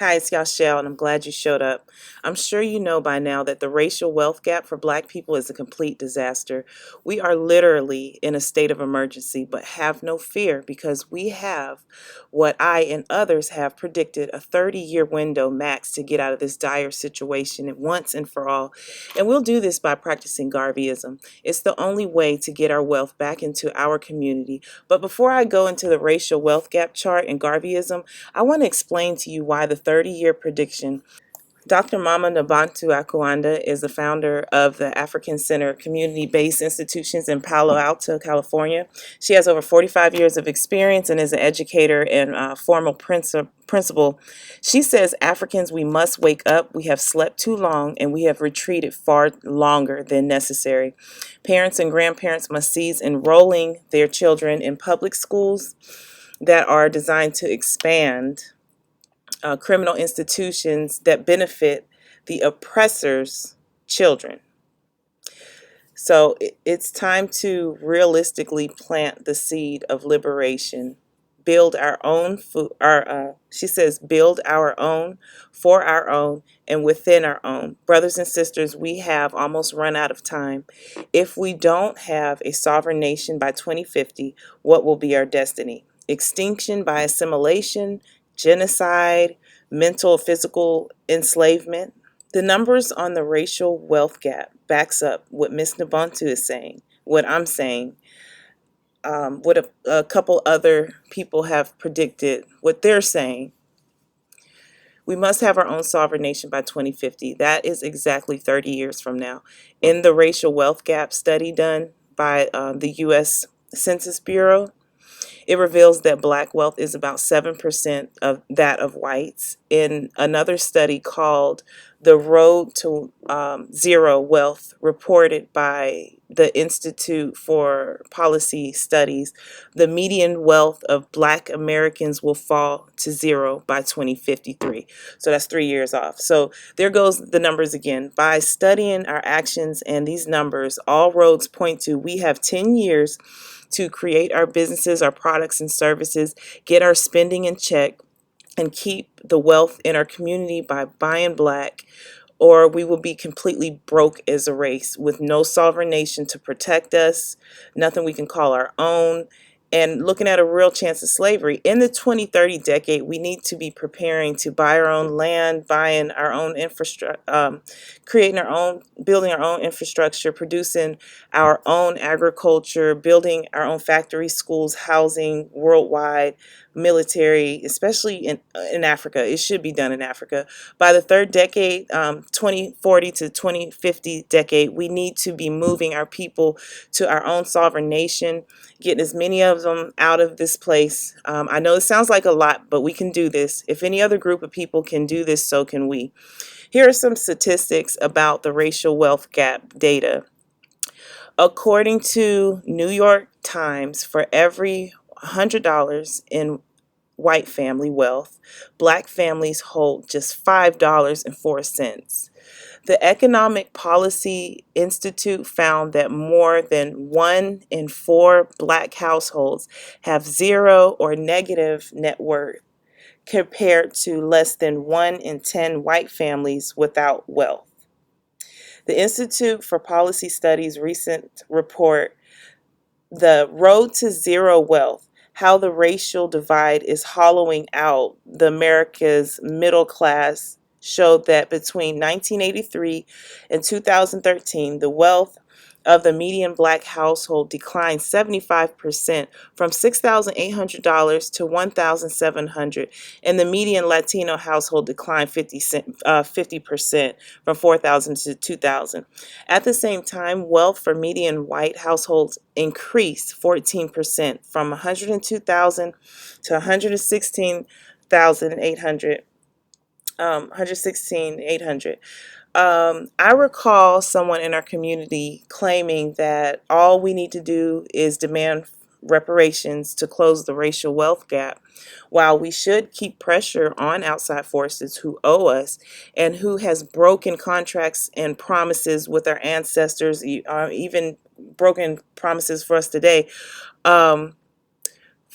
Hi, it's Yahshell, and I'm glad you showed up. I'm sure you know by now that the racial wealth gap for Black people is a complete disaster. We are literally in a state of emergency, but have no fear because we have what I and others have predicted a 30-year window max to get out of this dire situation at once and for all. And we'll do this by practicing Garveyism. It's the only way to get our wealth back into our community. But before I go into the racial wealth gap chart and Garveyism, I want to explain to you why the 30-year prediction. Dr. Mama Nabantu Akwanda is the founder of the African Center community-based institutions in Palo Alto, California. She has over 45 years of experience and is an educator and formal principal. She says, Africans, we must wake up. We have slept too long and we have retreated far longer than necessary. Parents and grandparents must cease enrolling their children in public schools that are designed to expand criminal institutions that benefit the oppressor's children. So it's time to realistically plant the seed of liberation. Build our own food. She says, build our own, for our own, and within our own. Brothers and sisters, we have almost run out of time. If we don't have a sovereign nation by 2050, what will be our destiny? Extinction by assimilation, genocide, mental, physical enslavement. The numbers on the racial wealth gap backs up what Ms. Nabuntu is saying, what I'm saying, what a couple other people have predicted, what they're saying. We must have our own sovereign nation by 2050. That is exactly 30 years from now. In the racial wealth gap study done by the U.S. Census Bureau, it reveals that Black wealth is about 7% of that of whites. In another study called The Road to Zero Wealth, reported by the Institute for Policy Studies, the median wealth of Black Americans will fall to zero by 2053. So that's 3 years off. So there goes the numbers again. By studying our actions and these numbers, all roads point to we have 10 years to create our businesses, our products and services, get our spending in check, and keep the wealth in our community by buying Black, or we will be completely broke as a race with no sovereign nation to protect us, nothing we can call our own, and looking at a real chance of slavery. In the 2030 decade, we need to be preparing to buy our own land, buying our own infrastructure, creating our own, building our own infrastructure, producing our own agriculture, building our own factories, schools, housing worldwide, military, especially in Africa. It should be done in Africa. By the third decade, 2040 to 2050 decade, we need to be moving our people to our own sovereign nation, getting as many of them out of this place. I know it sounds like a lot, but we can do this. If any other group of people can do this, so can we. Here are some statistics about the racial wealth gap data. According to New York Times, for every $100 in white family wealth, Black families hold just $5.04. The Economic Policy Institute found that more than 1 in 4 Black households have zero or negative net worth, compared to less than 1 in 10 white families without wealth. The Institute for Policy Studies' recent report, The Road to Zero Wealth, How the Racial Divide is Hollowing Out the America's Middle Class, showed that between 1983 and 2013, the wealth of the median Black household declined 75% from $6,800 to $1,700, and the median Latino household declined 50% from $4,000 to $2,000. At the same time, wealth for median white households increased 14% from $102,000 to $116,800. I recall someone in our community claiming that all we need to do is demand reparations to close the racial wealth gap, while we should keep pressure on outside forces who owe us and who has broken contracts and promises with our ancestors, even broken promises for us today.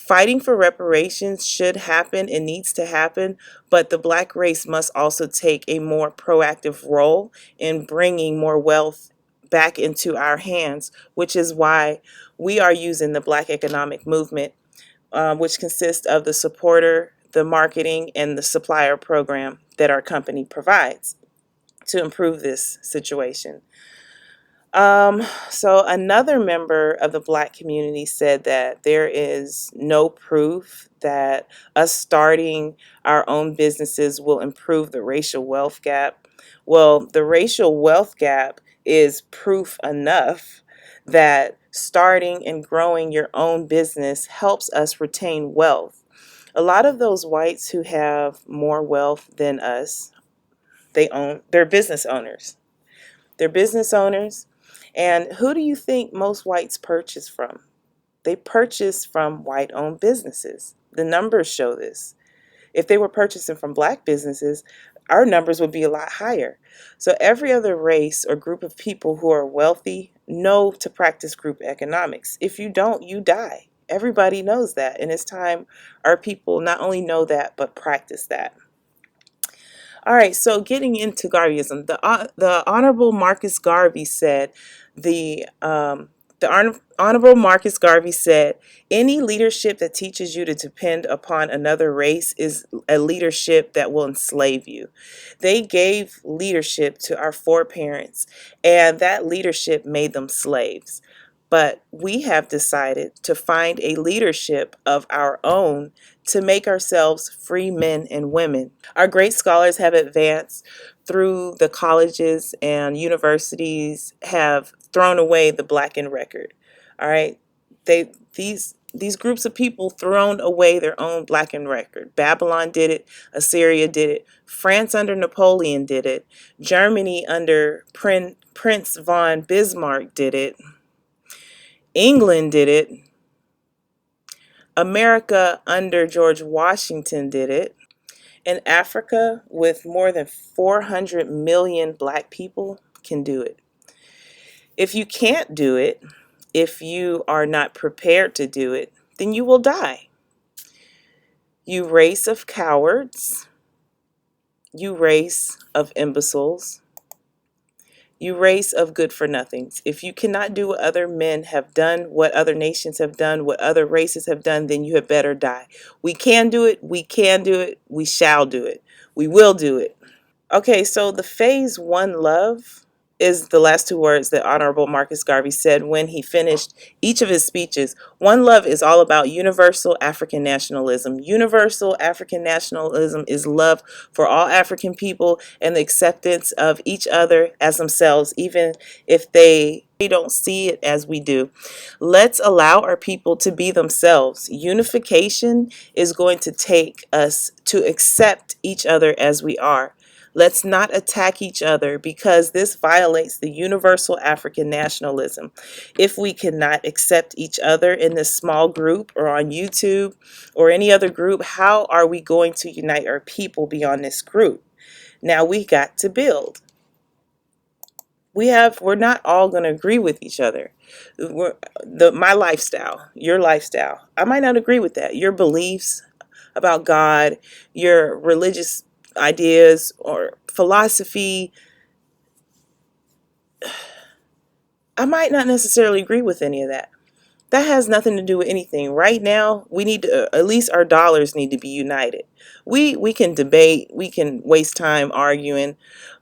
Fighting for reparations should happen and needs to happen, but the black race must also take a more proactive role in bringing more wealth back into our hands, which is why we are using the Black Economic Movement, which consists of the supporter, the marketing, and the supplier program that our company provides to improve this situation. So another member of the black community said that there is no proof that us starting our own businesses will improve the racial wealth gap. Well, the racial wealth gap is proof enough that starting and growing your own business helps us retain wealth. A lot of those whites who have more wealth than us, they're business owners. They're business owners. And who do you think most whites purchase from? They purchase from white-owned businesses. The numbers show this. If they were purchasing from black businesses, our numbers would be a lot higher. So every other race or group of people who are wealthy know to practice group economics. If you don't, you die. Everybody knows that. And it's time our people not only know that, but practice that. All right, so getting into Garveyism, the Honorable Marcus Garvey said, Honorable Marcus Garvey said, any leadership that teaches you to depend upon another race is a leadership that will enslave you. They gave leadership to our foreparents, and that leadership made them slaves. But we have decided to find a leadership of our own to make ourselves free men and women. Our great scholars have advanced through the colleges and universities, have thrown away the blackened record. All right, these groups of people thrown away their own blackened record. Babylon did it, Assyria did it, France under Napoleon did it, Germany under Prince von Bismarck did it, England did it, America under George Washington did it, and Africa with more than 400 million black people can do it. If you can't do it, if you are not prepared to do it, then you will die. You race of cowards, you race of imbeciles, you race of good-for-nothings. If you cannot do what other men have done, what other nations have done, what other races have done, then you had better die. We can do it, we can do it, we shall do it, we will do it. Okay, so the phase one love is the last two words that Honorable Marcus Garvey said when he finished each of his speeches. One love is all about universal African nationalism. Universal African nationalism is love for all African people and the acceptance of each other as themselves, even if they don't see it as we do. Let's allow our people to be themselves. Unification is going to take us to accept each other as we are. Let's not attack each other because this violates the universal African nationalism. If we cannot accept each other in this small group or on YouTube or any other group, how are we going to unite our people beyond this group? Now we got to build. We're not all going to agree with each other. My lifestyle, your lifestyle, I might not agree with that. Your beliefs about God, your religious ideas or philosophy, I might not necessarily agree with any of that. That has nothing to do with anything. Right now, we need to, at least our dollars need to be united. We can debate, we can waste time arguing,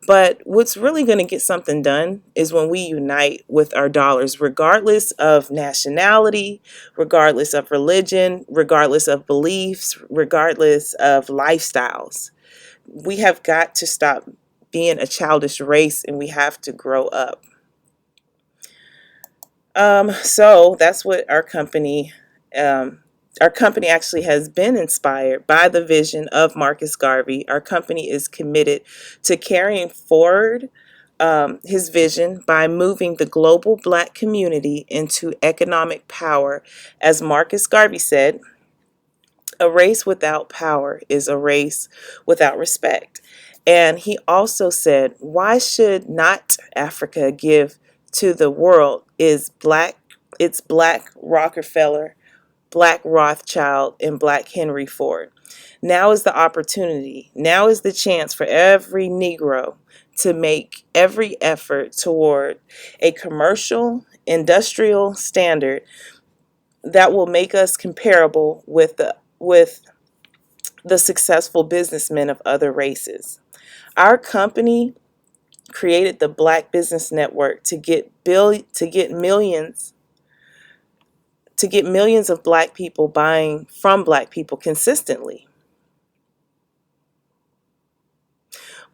but what's really going to get something done is when we unite with our dollars, regardless of nationality, regardless of religion, regardless of beliefs, regardless of lifestyles. We have got to stop being a childish race and we have to grow up. So that's what our company actually has been inspired by the vision of Marcus Garvey. Our company is committed to carrying forward his vision by moving the global black community into economic power. As Marcus Garvey said, a race without power is a race without respect. And he also said, why should not Africa give to the world it's black Rockefeller Black Rothschild, and Black Henry Ford. Now is the opportunity. Now is the chance for every Negro to make every effort toward a commercial, industrial standard that will make us comparable with the successful businessmen of other races. Our company created the Black Business Network to get millions of Black people buying from Black people consistently.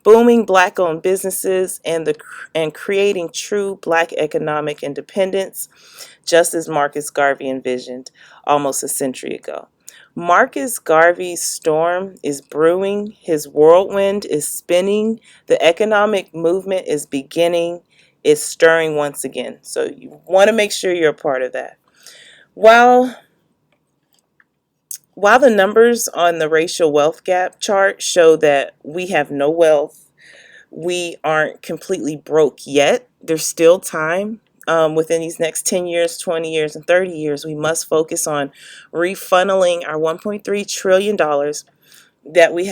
Booming Black-owned businesses and creating true Black economic independence, just as Marcus Garvey envisioned almost a century ago. Marcus Garvey's storm is brewing, his whirlwind is spinning, the economic movement is beginning, it's stirring once again. So you want to make sure you're a part of that. While the numbers on the racial wealth gap chart show that we have no wealth, we aren't completely broke yet. There's still time. Within these next 10 years, 20 years, and 30 years, we must focus on refunneling our $1.3 trillion that we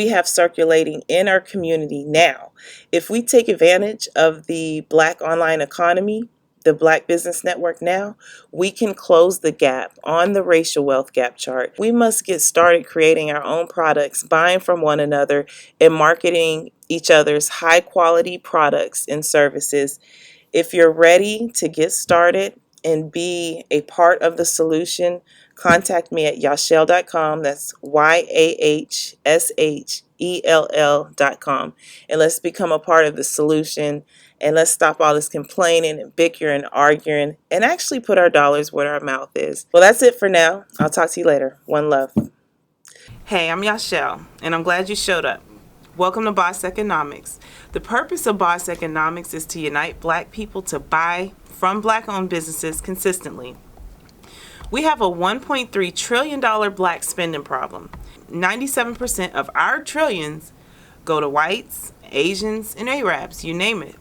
have circulating in our community now. If we take advantage of the Black online economy, the Black Business Network now, we can close the gap on the racial wealth gap chart. We must get started creating our own products, buying from one another, and marketing each other's high quality products and services. If you're ready to get started and be a part of the solution, contact me at yahshell.com. That's YAHSHELL.com. And let's become a part of the solution. And let's stop all this complaining and bickering and arguing and actually put our dollars where our mouth is. Well, that's it for now. I'll talk to you later. One love. Hey, I'm Yahshell, and I'm glad you showed up. Welcome to Boss Economics. The purpose of Boss Economics is to unite Black people to buy from Black-owned businesses consistently. We have a $1.3 trillion Black spending problem. 97% of our trillions go to whites, Asians, and Arabs, you name it.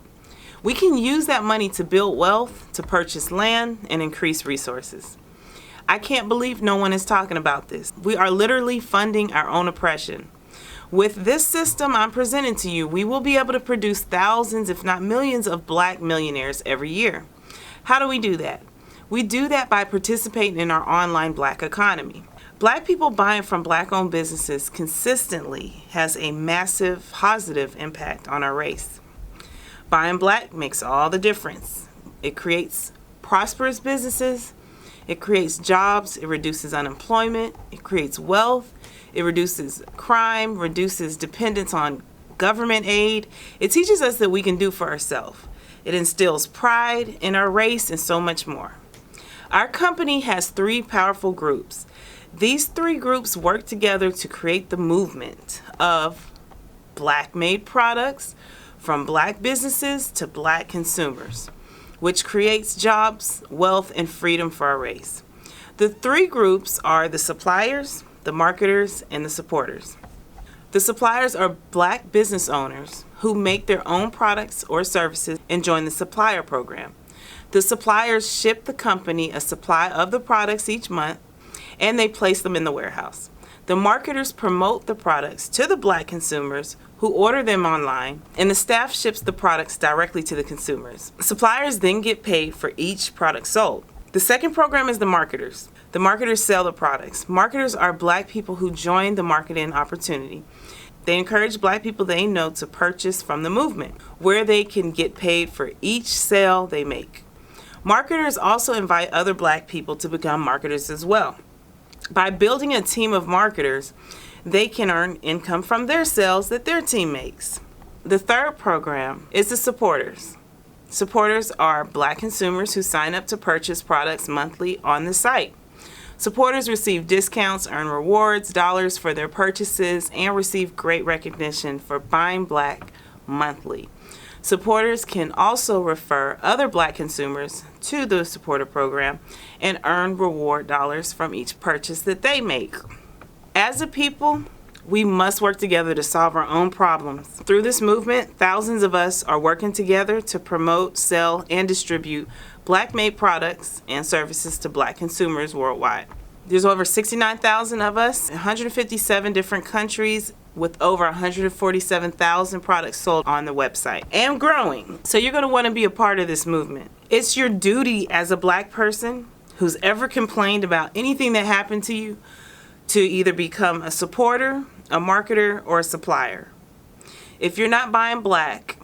We can use that money to build wealth, to purchase land, and increase resources. I can't believe no one is talking about this. We are literally funding our own oppression. With this system I'm presenting to you, we will be able to produce thousands, if not millions, of Black millionaires every year. How do we do that? We do that by participating in our online Black economy. Black people buying from Black-owned businesses consistently has a massive positive impact on our race. Buying Black makes all the difference. It creates prosperous businesses, it creates jobs, it reduces unemployment, it creates wealth, it reduces crime, reduces dependence on government aid. It teaches us that we can do for ourselves. It instills pride in our race and so much more. Our company has 3 powerful groups. These 3 groups work together to create the movement of Black-made products from Black businesses to Black consumers, which creates jobs, wealth, and freedom for our race. The 3 groups are the suppliers, the marketers, and the supporters. The suppliers are Black business owners who make their own products or services and join the supplier program. The suppliers ship the company a supply of the products each month, and they place them in the warehouse. The marketers promote the products to the Black consumers who order them online, and the staff ships the products directly to the consumers. Suppliers then get paid for each product sold. The second program is the marketers. The marketers sell the products. Marketers are Black people who join the marketing opportunity. They encourage Black people they know to purchase from the movement, where they can get paid for each sale they make. Marketers also invite other Black people to become marketers as well. By building a team of marketers, they can earn income from their sales that their team makes. The third program is the supporters. Supporters are Black consumers who sign up to purchase products monthly on the site. Supporters receive discounts, earn rewards, dollars for their purchases, and receive great recognition for buying Black monthly. Supporters can also refer other Black consumers to the supporter program and earn reward dollars from each purchase that they make. As a people, we must work together to solve our own problems. Through this movement, thousands of us are working together to promote, sell, and distribute Black-made products and services to Black consumers worldwide. There's over 69,000 of us, 157 different countries, with over 147,000 products sold on the website and growing. So you're going to want to be a part of this movement. It's your duty as a Black person who's ever complained about anything that happened to you to either become a supporter, a marketer, or a supplier. If you're not buying Black,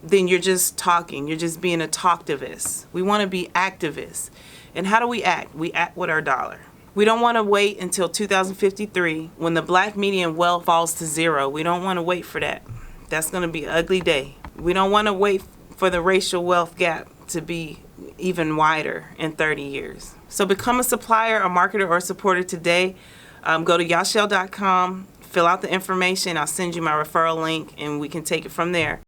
then you're just talking. You're just being a talktivist. We want to be activists. And how do we act? We act with our dollar. We don't want to wait until 2053 when the Black median wealth falls to zero. We don't want to wait for that. That's going to be an ugly day. We don't want to wait for the racial wealth gap to be even wider in 30 years. So become a supplier, a marketer, or a supporter today. Go to Yahshell.com, fill out the information. I'll send you my referral link, and we can take it from there.